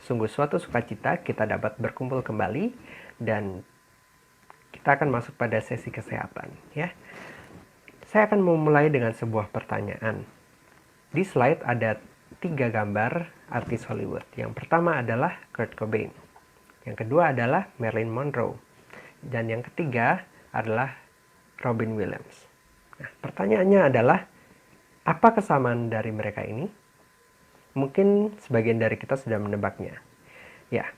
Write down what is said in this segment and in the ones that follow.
Sungguh suatu sukacita kita dapat berkumpul kembali dan kita akan masuk pada sesi kesehatan ya. Saya akan memulai dengan sebuah pertanyaan. Di slide ada 3 gambar artis Hollywood. Yang pertama adalah Kurt Cobain. Yang kedua adalah Marilyn Monroe. Dan yang ketiga adalah Robin Williams. Nah, pertanyaannya adalah, apa kesamaan dari mereka ini? Mungkin sebagian dari kita sudah menebaknya. Ya,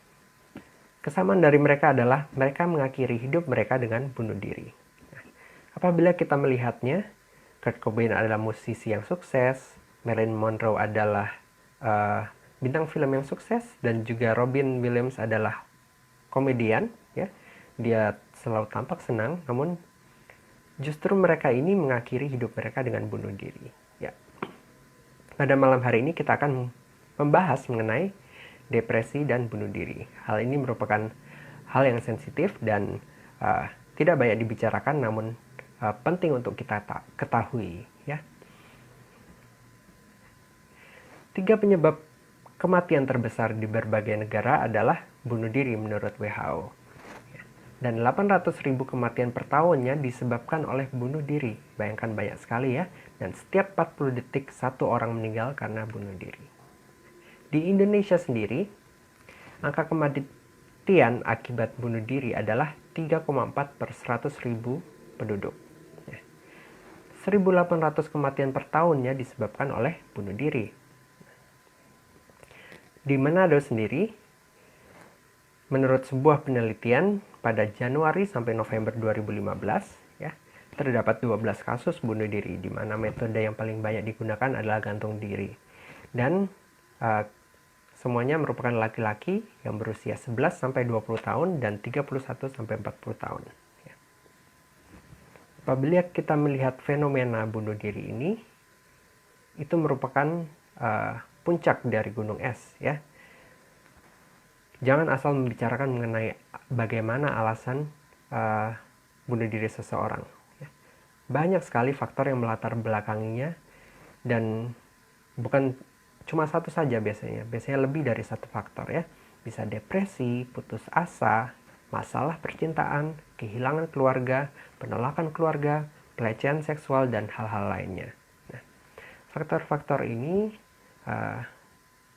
kesamaan dari mereka adalah mereka mengakhiri hidup mereka dengan bunuh diri. Nah, apabila kita melihatnya, Kurt Cobain adalah musisi yang sukses, Marilyn Monroe adalah bintang film yang sukses, dan juga Robin Williams adalah komedian. Ya, dia selalu tampak senang, namun justru mereka ini mengakhiri hidup mereka dengan bunuh diri. Ya. Pada malam hari ini kita akan membahas mengenai depresi dan bunuh diri. Hal ini merupakan hal yang sensitif dan tidak banyak dibicarakan, namun penting untuk kita ketahui. Ya. 3 penyebab kematian terbesar di berbagai negara adalah bunuh diri menurut WHO. Dan 800.000 kematian per tahunnya disebabkan oleh bunuh diri. Bayangkan, banyak sekali ya. Dan setiap 40 detik satu orang meninggal karena bunuh diri. Di Indonesia sendiri, angka kematian akibat bunuh diri adalah 3,4 per 100.000 penduduk. 1.800 kematian per tahunnya disebabkan oleh bunuh diri. Di Manado sendiri, menurut sebuah penelitian pada Januari sampai November 2015, ya, terdapat 12 kasus bunuh diri, di mana metode yang paling banyak digunakan adalah gantung diri. Dan semuanya merupakan laki-laki yang berusia 11 sampai 20 tahun dan 31 sampai 40 tahun. Ya. Apabila kita melihat fenomena bunuh diri ini, itu merupakan puncak dari gunung es, ya. Jangan asal membicarakan mengenai bagaimana alasan bunuh diri seseorang. Ya. Banyak sekali faktor yang melatar belakanginya, dan bukan cuma satu saja biasanya. Biasanya lebih dari satu faktor ya. Bisa depresi, putus asa, masalah percintaan, kehilangan keluarga, penolakan keluarga, pelecehan seksual, dan hal-hal lainnya. Nah, faktor-faktor ini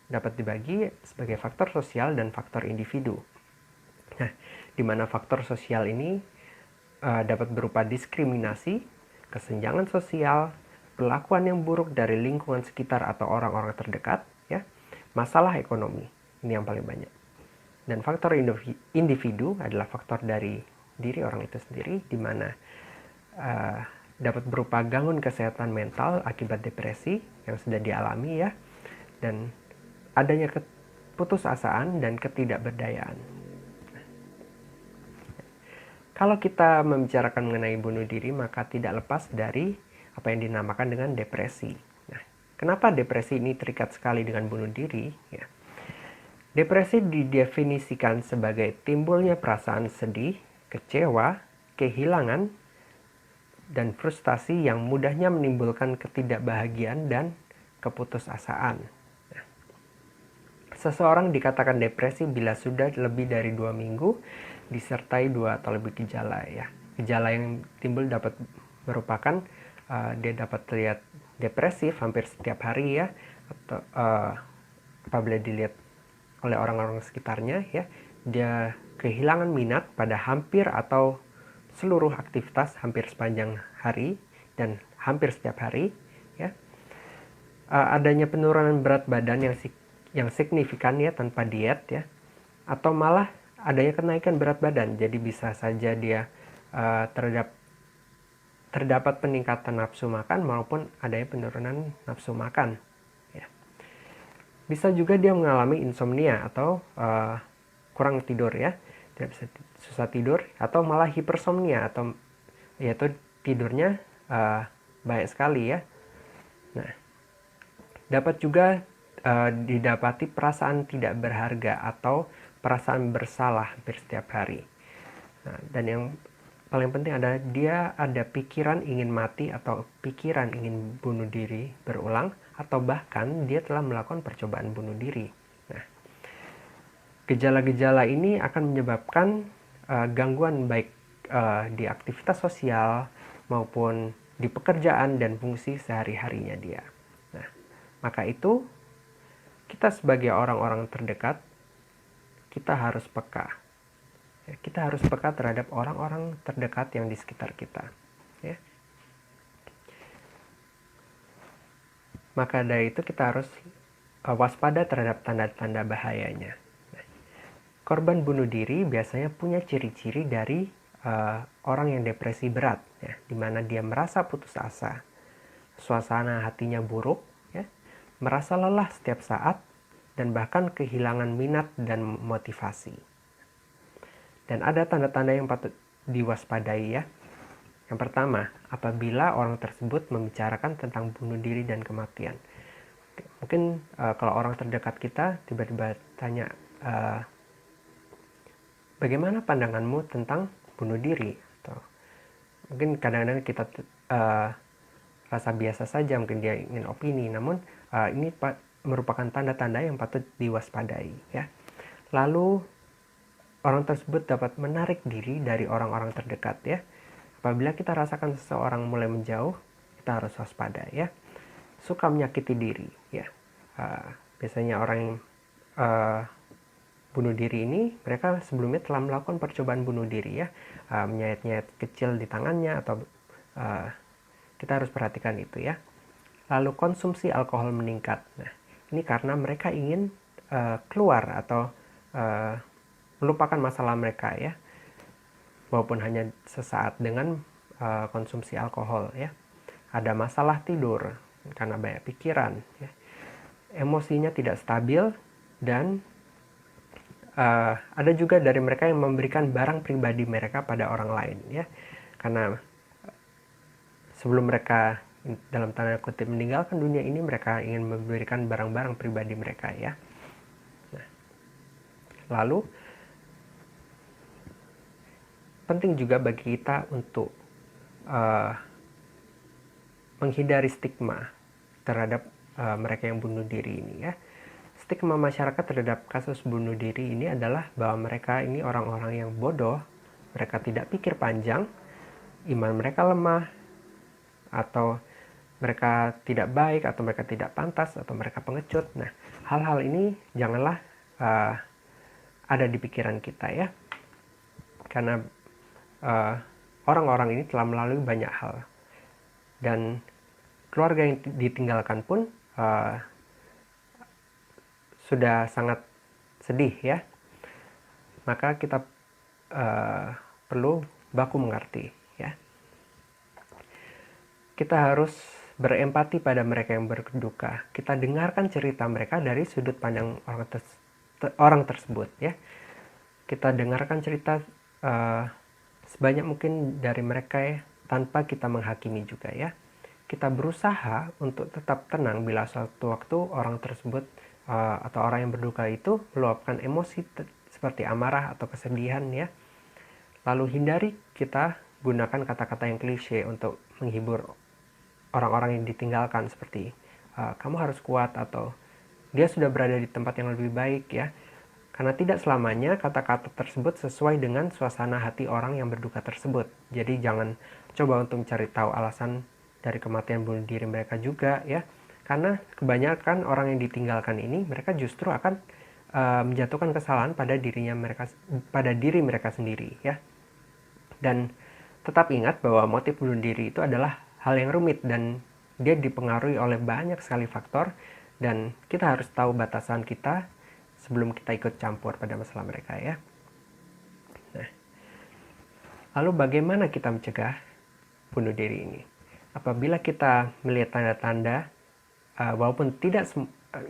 dapat dibagi sebagai faktor sosial dan faktor individu. Nah, di mana faktor sosial ini dapat berupa diskriminasi, kesenjangan sosial, perlakuan yang buruk dari lingkungan sekitar atau orang-orang terdekat, ya, masalah ekonomi, ini yang paling banyak. Dan faktor individu adalah faktor dari diri orang itu sendiri, di mana dapat berupa gangguan kesehatan mental akibat depresi yang sudah dialami, ya, dan adanya keputusasaan dan ketidakberdayaan. Kalau kita membicarakan mengenai bunuh diri, maka tidak lepas dari apa yang dinamakan dengan depresi. Nah, kenapa depresi ini terikat sekali dengan bunuh diri? Ya. Depresi didefinisikan sebagai timbulnya perasaan sedih, kecewa, kehilangan, dan frustasi yang mudahnya menimbulkan ketidakbahagiaan dan keputusasaan. Nah, seseorang dikatakan depresi bila sudah lebih dari 2 minggu disertai 2 atau lebih gejala, ya. Gejala yang timbul dapat merupakan dia dapat terlihat depresif hampir setiap hari, ya, atau apabila dilihat oleh orang-orang sekitarnya, ya, dia kehilangan minat pada hampir atau seluruh aktivitas hampir sepanjang hari dan hampir setiap hari, ya. Adanya penurunan berat badan yang signifikan, ya, tanpa diet, ya, atau malah adanya kenaikan berat badan. Jadi bisa saja dia terdapat peningkatan nafsu makan maupun adanya penurunan nafsu makan. Ya. Bisa juga dia mengalami insomnia atau kurang tidur, ya, tidak bisa susah tidur, atau malah hipersomnia, atau yaitu tidurnya banyak sekali, ya. Nah, dapat juga didapati perasaan tidak berharga atau perasaan bersalah hampir setiap hari. Nah, dan yang paling penting adalah dia ada pikiran ingin mati atau pikiran ingin bunuh diri berulang, atau bahkan dia telah melakukan percobaan bunuh diri. Nah, Gejala-gejala ini akan menyebabkan gangguan baik di aktivitas sosial maupun di pekerjaan dan fungsi sehari-harinya dia. Nah, maka itu kita sebagai orang-orang terdekat, kita harus peka. Kita harus peka terhadap orang-orang terdekat yang di sekitar kita. Ya. Maka dari itu kita harus waspada terhadap tanda-tanda bahayanya. Korban bunuh diri biasanya punya ciri-ciri dari orang yang depresi berat, ya, di mana dia merasa putus asa, suasana hatinya buruk, ya, merasa lelah setiap saat, dan bahkan kehilangan minat dan motivasi. Dan ada tanda-tanda yang patut diwaspadai, ya. Yang pertama, apabila orang tersebut membicarakan tentang bunuh diri dan kematian. Mungkin kalau orang terdekat kita tiba-tiba tanya, bagaimana pandanganmu tentang bunuh diri? Atau mungkin kadang-kadang kita rasa biasa saja, mungkin dia ingin opini, namun ini merupakan tanda-tanda yang patut diwaspadai. Ya. Lalu orang tersebut dapat menarik diri dari orang-orang terdekat. Ya. Apabila kita rasakan seseorang mulai menjauh, kita harus waspada. Ya. Suka menyakiti diri. Ya. Biasanya orang yang bunuh diri ini, mereka sebelumnya telah melakukan percobaan bunuh diri, ya, menyayat-nyayat kecil di tangannya, atau kita harus perhatikan itu, ya. Lalu konsumsi alkohol meningkat. Nah, ini karena mereka ingin keluar atau melupakan masalah mereka, ya, walaupun hanya sesaat dengan konsumsi alkohol, ya. Ada masalah tidur karena banyak pikiran, ya. Emosinya tidak stabil, dan ada juga dari mereka yang memberikan barang pribadi mereka pada orang lain, ya, karena sebelum mereka dalam tanda kutip meninggalkan dunia ini, mereka ingin memberikan barang-barang pribadi mereka, ya. Nah, lalu penting juga bagi kita untuk menghindari stigma terhadap mereka yang bunuh diri ini, ya. Stigma masyarakat terhadap kasus bunuh diri ini adalah bahwa mereka ini orang-orang yang bodoh, mereka tidak pikir panjang, iman mereka lemah, atau mereka tidak baik, atau mereka tidak pantas, atau mereka pengecut. Nah, hal-hal ini janganlah ada di pikiran kita, ya, karena orang-orang ini telah melalui banyak hal, dan keluarga yang ditinggalkan pun sudah sangat sedih, ya. Maka kita perlu baku mengerti, ya. Kita harus berempati pada mereka yang berduka. Kita dengarkan cerita mereka dari sudut pandang orang tersebut, ya. Kita dengarkan cerita sebanyak mungkin dari mereka, ya, tanpa kita menghakimi juga, ya. Kita berusaha untuk tetap tenang bila suatu waktu orang tersebut atau orang yang berduka itu meluapkan emosi seperti amarah atau kesedihan, ya. Lalu hindari kita gunakan kata-kata yang klise untuk menghibur orang-orang yang ditinggalkan, seperti kamu harus kuat, atau dia sudah berada di tempat yang lebih baik, ya. Karena tidak selamanya kata-kata tersebut sesuai dengan suasana hati orang yang berduka tersebut. Jadi jangan coba untuk mencari tahu alasan dari kematian bunuh diri mereka juga, ya. Karena kebanyakan orang yang ditinggalkan ini, mereka justru akan menjatuhkan kesalahan pada diri mereka sendiri, ya. Dan tetap ingat bahwa motif bunuh diri itu adalah hal yang rumit, dan dia dipengaruhi oleh banyak sekali faktor, dan kita harus tahu batasan kita sebelum kita ikut campur pada masalah mereka, ya. Nah, lalu bagaimana kita mencegah bunuh diri ini? Apabila kita melihat tanda-tanda, walaupun tidak,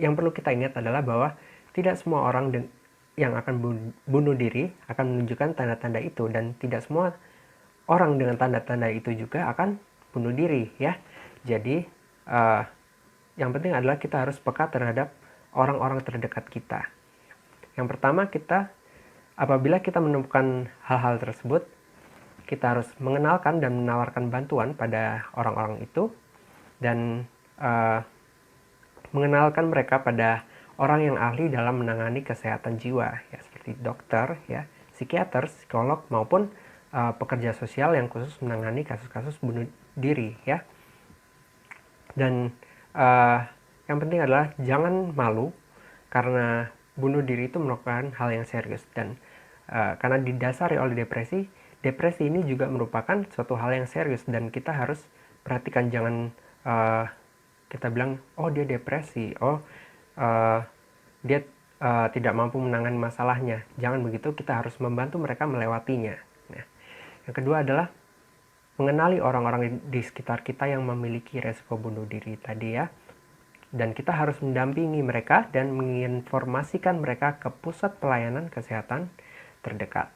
yang perlu kita ingat adalah bahwa tidak semua orang yang akan bunuh diri akan menunjukkan tanda-tanda itu, dan tidak semua orang dengan tanda-tanda itu juga akan bunuh diri, ya. Jadi yang penting adalah kita harus peka terhadap orang-orang terdekat kita. Yang pertama, apabila kita menemukan hal-hal tersebut, kita harus mengenalkan dan menawarkan bantuan pada orang-orang itu, dan mengenalkan mereka pada orang yang ahli dalam menangani kesehatan jiwa, ya, seperti seperti dokter, ya, psikiater, psikolog, maupun pekerja sosial yang khusus menangani kasus-kasus bunuh diri, ya. Dan yang penting adalah jangan malu karena bunuh diri itu merupakan hal yang serius, dan karena didasari oleh depresi ini juga merupakan suatu hal yang serius, dan kita harus perhatikan. Jangan kita bilang, oh dia depresi, oh dia tidak mampu menangani masalahnya. Jangan begitu, kita harus membantu mereka melewatinya. Nah, yang kedua adalah mengenali orang-orang di sekitar kita yang memiliki resiko bunuh diri tadi, ya. Dan kita harus mendampingi mereka dan menginformasikan mereka ke pusat pelayanan kesehatan terdekat.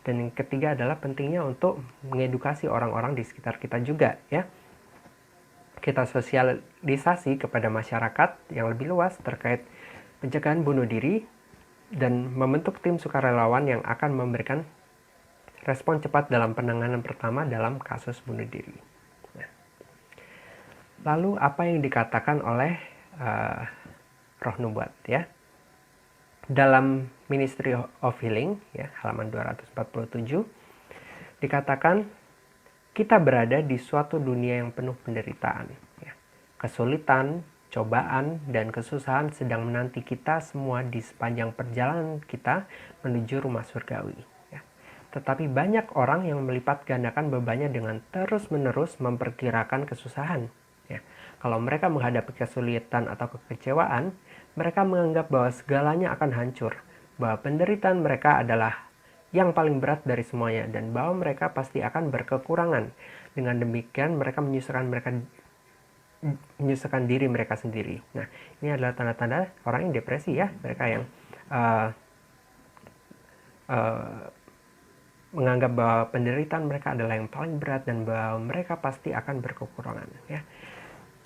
Dan yang ketiga adalah pentingnya untuk mengedukasi orang-orang di sekitar kita juga, ya. Kita sosialisasi kepada masyarakat yang lebih luas terkait pencegahan bunuh diri dan membentuk tim sukarelawan yang akan memberikan respon cepat dalam penanganan pertama dalam kasus bunuh diri. Nah, lalu apa yang dikatakan oleh Roh Nubuat, ya? Dalam Ministry of Healing, ya, halaman 247, dikatakan kita berada di suatu dunia yang penuh penderitaan, ya. Kesulitan, cobaan, dan kesusahan sedang menanti kita semua di sepanjang perjalanan kita menuju rumah surgawi, ya. Tetapi banyak orang yang melipat gandakan bebannya dengan terus-menerus memperkirakan kesusahan, ya. Kalau mereka menghadapi kesulitan atau kekecewaan, mereka menganggap bahwa segalanya akan hancur, bahwa penderitaan mereka adalah yang paling berat dari semuanya, dan bahwa mereka pasti akan berkekurangan. Dengan demikian mereka menyusahkan diri mereka sendiri. Nah, ini adalah tanda-tanda orang yang depresi, ya. Mereka yang menganggap bahwa penderitaan mereka adalah yang paling berat dan bahwa mereka pasti akan berkekurangan, ya.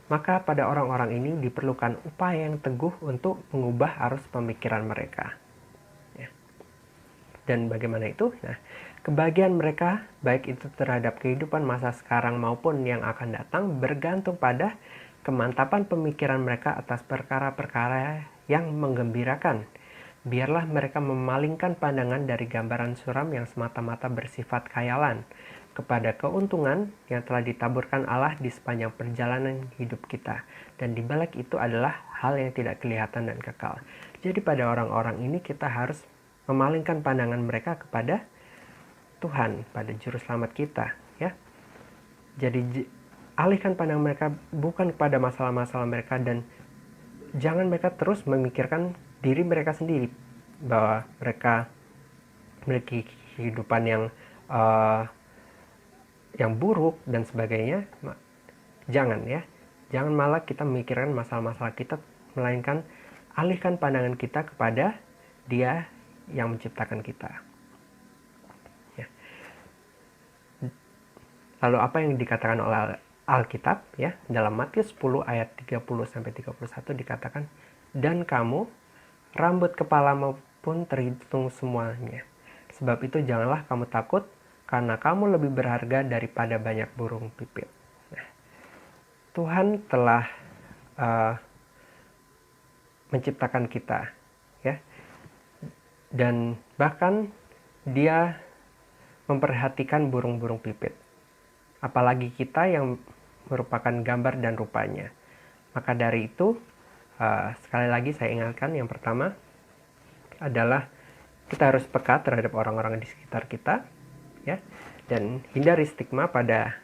Maka pada orang-orang ini diperlukan upaya yang teguh untuk mengubah arus pemikiran mereka. Dan bagaimana itu? Nah, kebahagiaan mereka, baik itu terhadap kehidupan masa sekarang maupun yang akan datang, bergantung pada kemantapan pemikiran mereka atas perkara-perkara yang menggembirakan. Biarlah mereka memalingkan pandangan dari gambaran suram yang semata-mata bersifat khayalan kepada keuntungan yang telah ditaburkan Allah di sepanjang perjalanan hidup kita. Dan di balik itu adalah hal yang tidak kelihatan dan kekal. Jadi pada orang-orang ini kita harus memalingkan pandangan mereka kepada Tuhan, pada juru selamat kita, ya. Jadi alihkan pandangan mereka bukan kepada masalah-masalah mereka, dan jangan mereka terus memikirkan diri mereka sendiri, bahwa mereka memiliki kehidupan yang buruk dan sebagainya. Jangan, ya. Jangan malah kita memikirkan masalah-masalah kita, melainkan alihkan pandangan kita kepada Dia yang menciptakan kita, ya. Lalu apa yang dikatakan oleh Alkitab, ya, dalam Matius 10 ayat 30-31 dikatakan, dan kamu rambut kepalamu pun terhitung semuanya, sebab itu janganlah kamu takut, karena kamu lebih berharga daripada banyak burung pipit. Nah, Tuhan telah menciptakan kita, ya. Dan bahkan Dia memperhatikan burung-burung pipit. Apalagi kita yang merupakan gambar dan rupanya. Maka dari itu, sekali lagi saya ingatkan, yang pertama adalah kita harus peka terhadap orang-orang di sekitar kita, ya, dan hindari stigma pada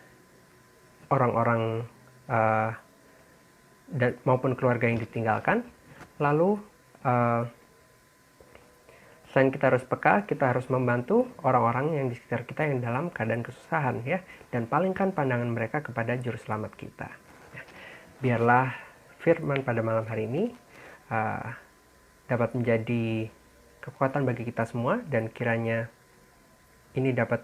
orang-orang maupun keluarga yang ditinggalkan. Lalu selain kita harus peka, kita harus membantu orang-orang yang di sekitar kita yang dalam keadaan kesusahan, ya, dan palingkan pandangan mereka kepada juru selamat kita. Biarlah firman pada malam hari ini dapat menjadi kekuatan bagi kita semua, dan kiranya ini dapat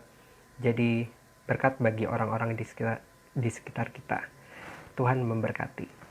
jadi berkat bagi orang-orang di sekitar kita. Tuhan memberkati.